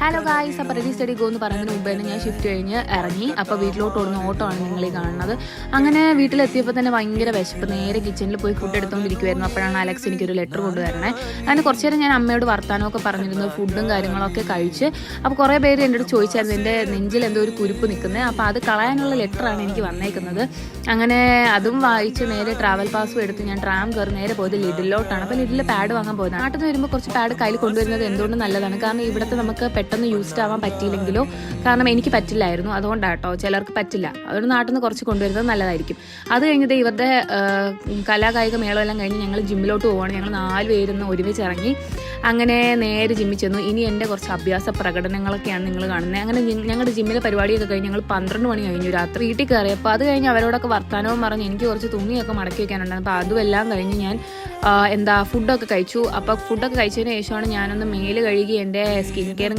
Hello guys, അപ്പോൾ ready steady go എന്ന് പറയുന്നതിന് മുമ്പ് തന്നെ ഞാൻ ഷിഫ്റ്റ് കഴിഞ്ഞ് ഇറങ്ങി. അപ്പോൾ വീട്ടിലോട്ട് ഓടുന്ന ഓട്ടമാണ് നിങ്ങൾ ഈ കാണുന്നത്. അങ്ങനെ വീട്ടിലെത്തിയപ്പോൾ തന്നെ ഭയങ്കര വിശപ്പ്. നേരെ കിച്ചണിൽ പോയി ഫുഡ് എടുത്തുകൊണ്ടിരിക്കുമായിരുന്നു. അപ്പോഴാണ് അലക്സ് എനിക്കൊരു ലെറ്റർ കൊണ്ടുവരണേ. അങ്ങനെ കുറച്ച് നേരം ഞാൻ അമ്മയോട് വർത്താനമൊക്കെ പറഞ്ഞിരുന്നു, ഫുഡും കാര്യങ്ങളൊക്കെ കഴിച്ച്. അപ്പോൾ കുറേ പേര് എൻ്റെ അടുത്ത് ചോദിച്ചായിരുന്നു എൻ്റെ നെഞ്ചിൽ എന്തോ ഒരു കുരുപ്പ് നിൽക്കുന്നത്. അപ്പോൾ അത് കളയാനുള്ള ലെറ്ററാണ് എനിക്ക് വന്നേക്കുന്നത്. അങ്ങനെ അതും വായിച്ച് നേരെ ട്രാവൽ പാസും എടുത്ത് ഞാൻ ട്രാം കയറി നേരെ പോയത് ലിഡിലോട്ടാണ്. അപ്പോൾ ലിഡിൽ പാഡ് വാങ്ങാൻ പോകുന്നത്. നാട്ടിൽ നിന്ന് വരുമ്പോൾ കുറച്ച് പാഡ് കയ്യിൽ കൊണ്ടുവരുന്നത് എന്തുകൊണ്ട് നല്ലതാണ്. കാരണം ഇവിടുത്തെ നമുക്ക് പെട്ടെന്ന് യൂസ്ഡ് ആവാൻ പറ്റിയില്ലെങ്കിലോ, കാരണം എനിക്ക് പറ്റില്ലായിരുന്നു, അതുകൊണ്ടാട്ടോ. ചിലർക്ക് പറ്റില്ല, അതുകൊണ്ട് നാട്ടിൽ നിന്ന് കുറച്ച് കൊണ്ടുവരുന്നത് നല്ലതായിരിക്കും. അത് കഴിഞ്ഞത് ഇവരുടെ കലാകായിക മേളമെല്ലാം കഴിഞ്ഞ് ഞങ്ങൾ ജിമ്മിലോട്ട് പോവുകയാണ്. ഞങ്ങൾ 4 പേരുന്ന് ഒരുമിച്ച് ഇറങ്ങി. അങ്ങനെ നേരെ ജിമ്മിൽ ചെന്നു. ഇനി എൻ്റെ കുറച്ച് അഭ്യാസ പ്രകടനങ്ങളൊക്കെയാണ് നിങ്ങൾ കാണുന്നത്. അങ്ങനെ ഞങ്ങളുടെ ജിമ്മിലെ പരിപാടിയൊക്കെ കഴിഞ്ഞ് ഞങ്ങൾ 12 മണി കഴിഞ്ഞു രാത്രി വീട്ടിൽ കയറി. അപ്പോൾ അത് കഴിഞ്ഞ് അവരോടൊക്കെ വർത്താനവും പറഞ്ഞ് എനിക്ക് കുറച്ച് തുണിയൊക്കെ മടക്കി വയ്ക്കാനുണ്ടായിരുന്നു. അപ്പോൾ അതുമെല്ലാം കഴിഞ്ഞ് ഞാൻ ഫുഡൊക്കെ കഴിച്ചു. അപ്പോൾ ഫുഡൊക്കെ കഴിച്ചതിന് ശേഷമാണ് ഞാനൊന്ന് മേല് കഴുകി എൻ്റെ സ്കിൻ കെയറും